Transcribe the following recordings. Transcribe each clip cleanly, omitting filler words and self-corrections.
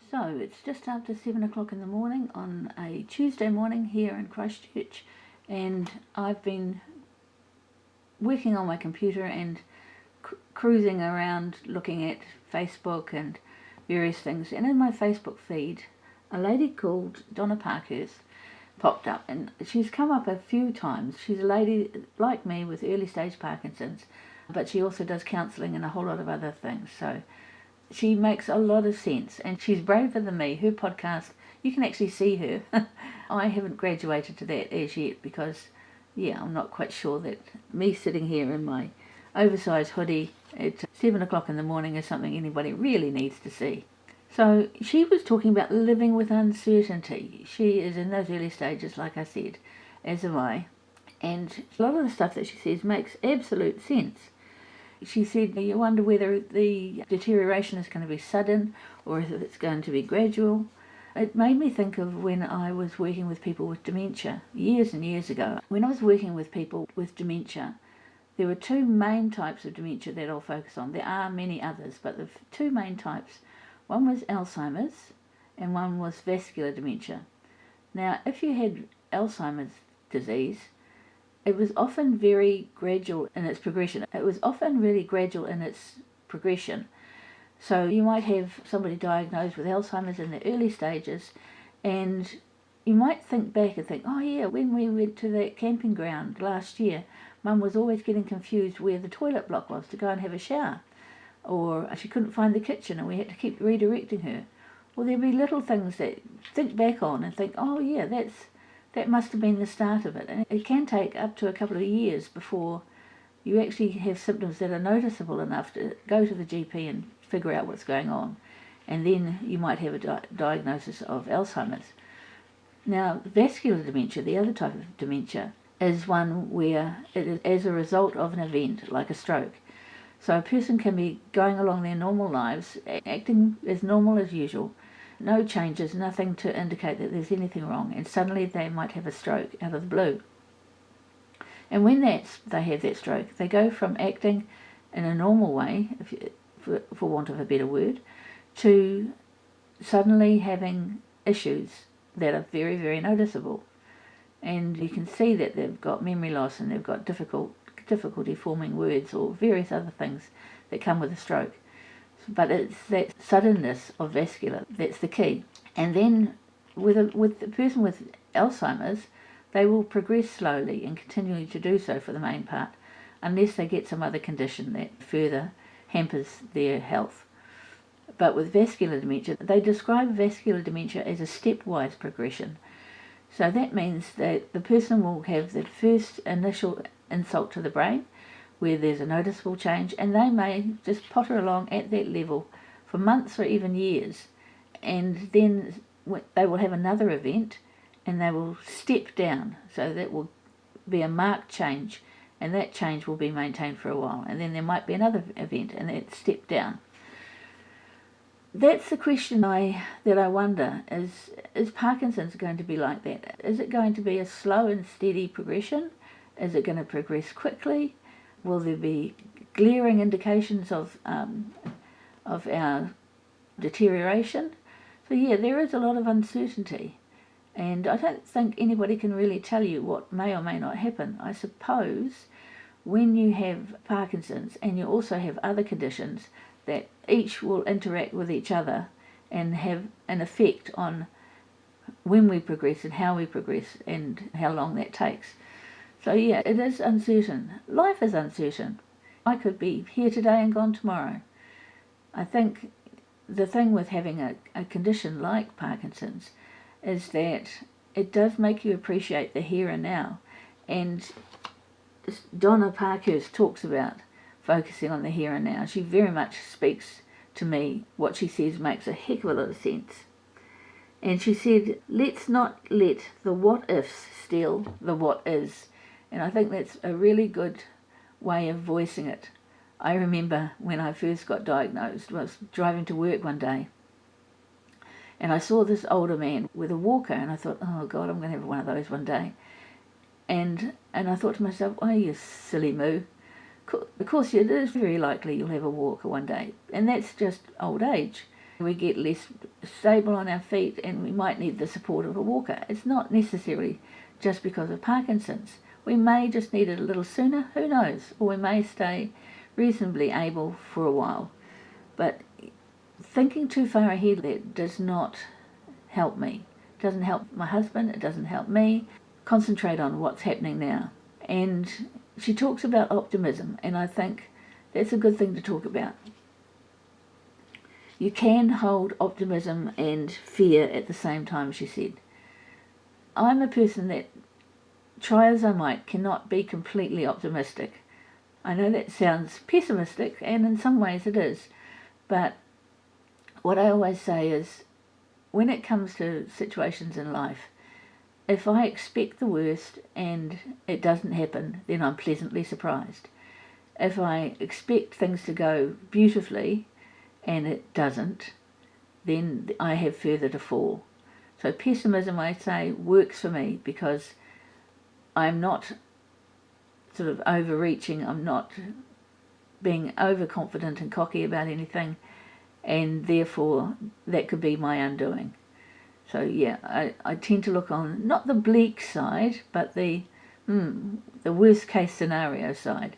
So it's just after 7 o'clock in the morning on a Tuesday morning here in Christchurch, and I've been working on my computer and cruising around looking at Facebook and various things, and in my Facebook feed a lady called Donna Parkhurst popped up, and she's come up a few times. She's a lady like me with early stage Parkinson's, but she also does counselling and a whole lot of other things, so she makes a lot of sense, and she's braver than me. Her podcast, you can actually see her. I haven't graduated to that as yet because, I'm not quite sure that me sitting here in my oversized hoodie at 7 o'clock in the morning is something anybody really needs to see. So she was talking about living with uncertainty. She is in those early stages, like I said, as am I. And a lot of the stuff that she says makes absolute sense. She said, you wonder whether the deterioration is going to be sudden or if it's going to be gradual. It made me think of when I was working with people with dementia years and years ago. When I was working with people with dementia, there were two main types of dementia that I'll focus on. There are many others, but the two main types, one was Alzheimer's and one was vascular dementia. Now, if you had Alzheimer's disease, it was often very gradual in its progression. It was often really gradual in its progression. So you might have somebody diagnosed with Alzheimer's in the early stages, and you might think back and think, oh yeah, when we went to that camping ground last year, Mum was always getting confused where the toilet block was to go and have a shower. Or she couldn't find the kitchen and we had to keep redirecting her. Well, there'd be little things that think back on and think, oh yeah, that must have been the start of it. And it can take up to a couple of years before you actually have symptoms that are noticeable enough to go to the GP and figure out what's going on. And then you might have a diagnosis of Alzheimer's. Now, vascular dementia, the other type of dementia, is one where it is as a result of an event, like a stroke. So a person can be going along their normal lives, acting as normal as usual, no changes, nothing to indicate that there's anything wrong, and suddenly they might have a stroke out of the blue. And when they have that stroke, they go from acting in a normal way, for want of a better word, to suddenly having issues that are very, very noticeable. And you can see that they've got memory loss and they've got difficulty forming words or various other things that come with a stroke. But it's that suddenness of vascular that's the key. And then with the person with Alzheimer's, they will progress slowly and continue to do so for the main part, unless they get some other condition that further hampers their health. But with vascular dementia, they describe vascular dementia as a stepwise progression. So that means that the person will have the first initial insult to the brain, where there's a noticeable change, and they may just potter along at that level for months or even years, and then they will have another event and they will step down. So that will be a marked change, and that change will be maintained for a while, and then there might be another event and that step down. That's the question that I wonder, is Parkinson's going to be like that? Is it going to be a slow and steady progression? Is it going to progress quickly? Will there be glaring indications of our deterioration? So there is a lot of uncertainty, and I don't think anybody can really tell you what may or may not happen. I suppose when you have Parkinson's and you also have other conditions, that each will interact with each other and have an effect on when we progress and how we progress and how long that takes. So it is uncertain. Life is uncertain. I could be here today and gone tomorrow. I think the thing with having a condition like Parkinson's is that it does make you appreciate the here and now. And Donna Parkhurst talks about focusing on the here and now. She very much speaks to me. What she says makes a heck of a lot of sense. And she said, let's not let the what ifs steal the what is. And I think that's a really good way of voicing it. I remember when I first got diagnosed, I was driving to work one day, and I saw this older man with a walker, and I thought, oh God, I'm going to have one of those one day. And I thought to myself, oh, you silly moo. Of course, it is very likely you'll have a walker one day, and that's just old age. we get less stable on our feet and we might need the support of a walker. It's not necessarily just because of Parkinson's. We may just need it a little sooner, who knows, or we may stay reasonably able for a while. But thinking too far ahead, that does not help me. It doesn't help my husband, it doesn't help me. Concentrate on what's happening now. And she talks about optimism, and I think that's a good thing to talk about. You can hold optimism and fear at the same time, she said. I'm a person that, try as I might, cannot be completely optimistic. I know that sounds pessimistic, and in some ways it is, but what I always say is, when it comes to situations in life, if I expect the worst and it doesn't happen, then I'm pleasantly surprised. If I expect things to go beautifully and it doesn't, then I have further to fall. So pessimism, I say, works for me because I'm not sort of overreaching, I'm not being overconfident and cocky about anything, and therefore that could be my undoing. So yeah, I tend to look on not the bleak side, but the worst case scenario side.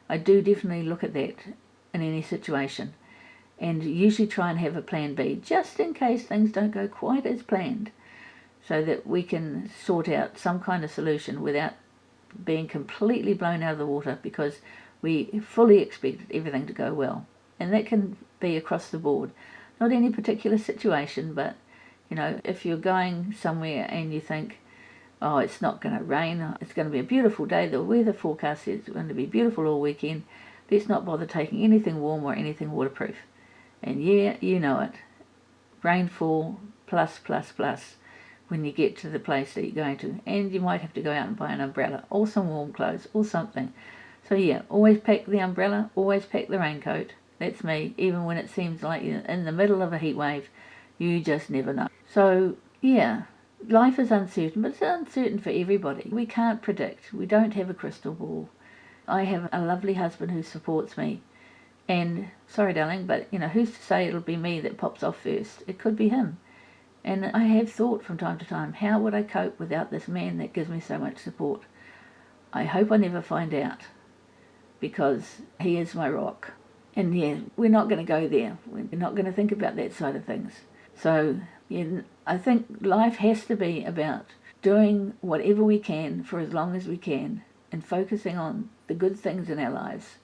I do definitely look at that in any situation, and usually try and have a plan B, just in case things don't go quite as planned, so that we can sort out some kind of solution without being completely blown out of the water because we fully expected everything to go well. And that can be across the board. Not any particular situation, but you know, if you're going somewhere and you think, oh, it's not going to rain, it's going to be a beautiful day, the weather forecast says it's going to be beautiful all weekend, let's not bother taking anything warm or anything waterproof. And yeah, you know it. Rainfall plus when you get to the place that you're going to. And you might have to go out and buy an umbrella or some warm clothes or something. So yeah, always pack the umbrella, always pack the raincoat. That's me, even when it seems like you're in the middle of a heat wave. You just never know. So yeah, life is uncertain, but it's uncertain for everybody. We can't predict. We don't have a crystal ball. I have a lovely husband who supports me. And, sorry darling, but you know, who's to say it'll be me that pops off first? It could be him. And I have thought from time to time, how would I cope without this man that gives me so much support? I hope I never find out, because he is my rock. And yeah, we're not going to go there. We're not going to think about that side of things. So yeah, I think life has to be about doing whatever we can for as long as we can and focusing on the good things in our lives.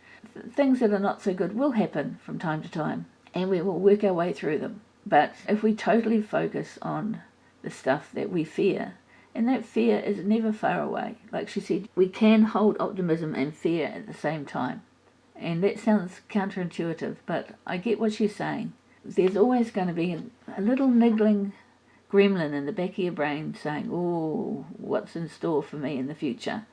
Things that are not so good will happen from time to time, and we will work our way through them. But if we totally focus on the stuff that we fear, and that fear is never far away, like she said, we can hold optimism and fear at the same time. And that sounds counterintuitive, but I get what she's saying. There's always going to be a little niggling gremlin in the back of your brain saying, oh, what's in store for me in the future?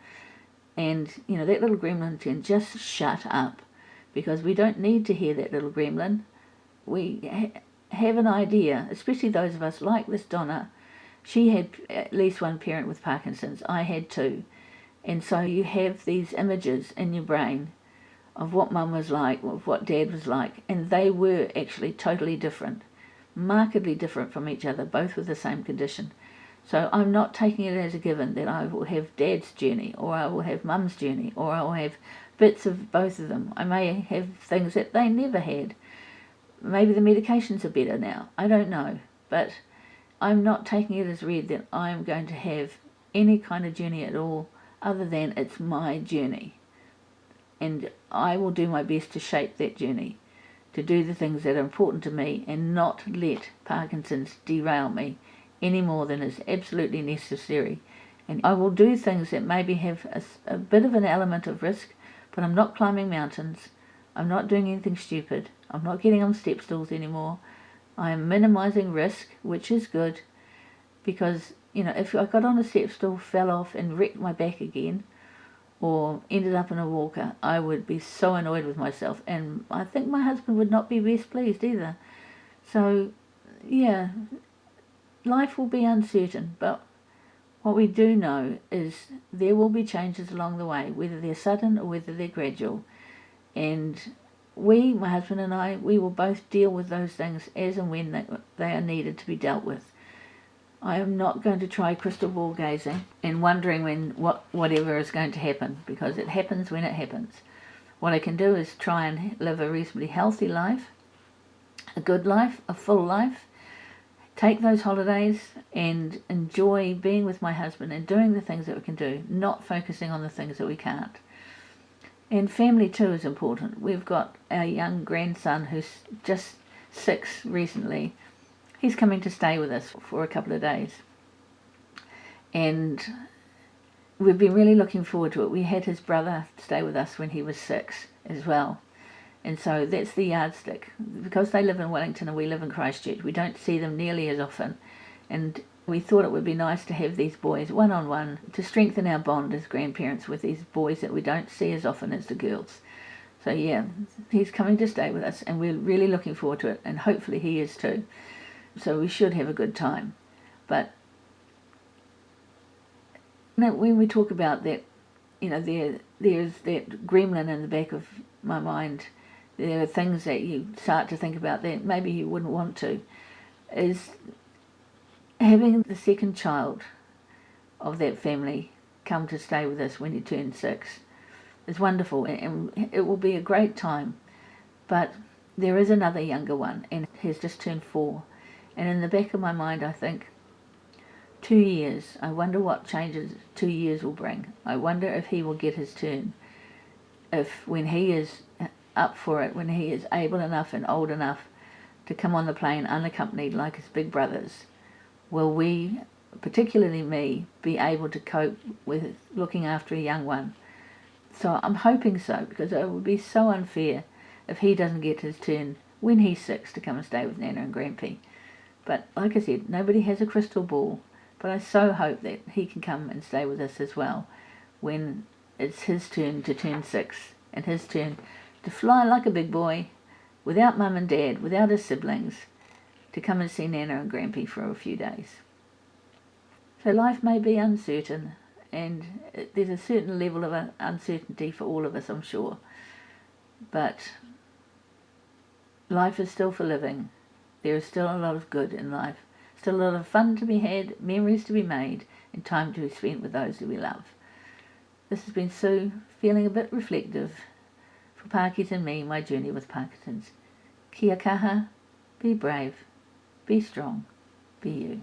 And, you know, that little gremlin can just shut up, because we don't need to hear that little gremlin. We have an idea, especially those of us like this Donna. She had at least one parent with Parkinson's. I had two. And so you have these images in your brain of what mum was like, of what dad was like, and they were actually totally different, markedly different from each other, both with the same condition. So I'm not taking it as a given that I will have dad's journey, or I will have mum's journey, or I will have bits of both of them. I may have things that they never had. Maybe the medications are better now. I don't know. But I'm not taking it as read that I'm going to have any kind of journey at all other than it's my journey. And I will do my best to shape that journey, to do the things that are important to me and not let Parkinson's derail me any more than is absolutely necessary. And I will do things that maybe have a bit of an element of risk, but I'm not climbing mountains. I'm not doing anything stupid. I'm not getting on step stools anymore. I am minimizing risk, which is good, because, you know, if I got on a step stool, fell off and wrecked my back again, or ended up in a walker, I would be so annoyed with myself, and I think my husband would not be best pleased either. So, yeah, life will be uncertain, but what we do know is there will be changes along the way, whether they're sudden or whether they're gradual. And we, my husband and I, we will both deal with those things as and when they are needed to be dealt with. I am not going to try crystal ball gazing and wondering when whatever is going to happen, because it happens when it happens. What I can do is try and live a reasonably healthy life, a good life, a full life, take those holidays and enjoy being with my husband and doing the things that we can do, not focusing on the things that we can't. And family too is important. We've got our young grandson who's just 6 recently. He's coming to stay with us for a couple of days. And we've been really looking forward to it. We had his brother stay with us when he was 6 as well. And so that's the yardstick. Because they live in Wellington and we live in Christchurch, we don't see them nearly as often. And we thought it would be nice to have these boys one-on-one to strengthen our bond as grandparents with these boys that we don't see as often as the girls. So yeah, he's coming to stay with us and we're really looking forward to it, and hopefully he is too. So we should have a good time. But when we talk about that, there's that gremlin in the back of my mind. There are things that you start to think about that maybe you wouldn't want to, is having the second child of that family come to stay with us when he turns 6 is wonderful, and it will be a great time. But there is another younger one, and he's just turned 4. And in the back of my mind I think, 2 years, I wonder what changes 2 years will bring. I wonder if he will get his turn. If when he is up for it, when he is able enough and old enough to come on the plane unaccompanied like his big brothers, will we, particularly me, be able to cope with looking after a young one? So I'm hoping so, because it would be so unfair if he doesn't get his turn when he's 6 to come and stay with Nana and Grandpa. But like I said, nobody has a crystal ball, but I so hope that he can come and stay with us as well when it's his turn to turn 6 and his turn to fly like a big boy without mum and dad, without his siblings, to come and see Nana and Grandpa for a few days. So life may be uncertain, and there's a certain level of uncertainty for all of us, I'm sure. But life is still for living. There is still a lot of good in life, still a lot of fun to be had, memories to be made, and time to be spent with those who we love. This has been Sue, feeling a bit reflective for Parkies and me, my journey with Parkinson's. Kia kaha, be brave, be strong, be you.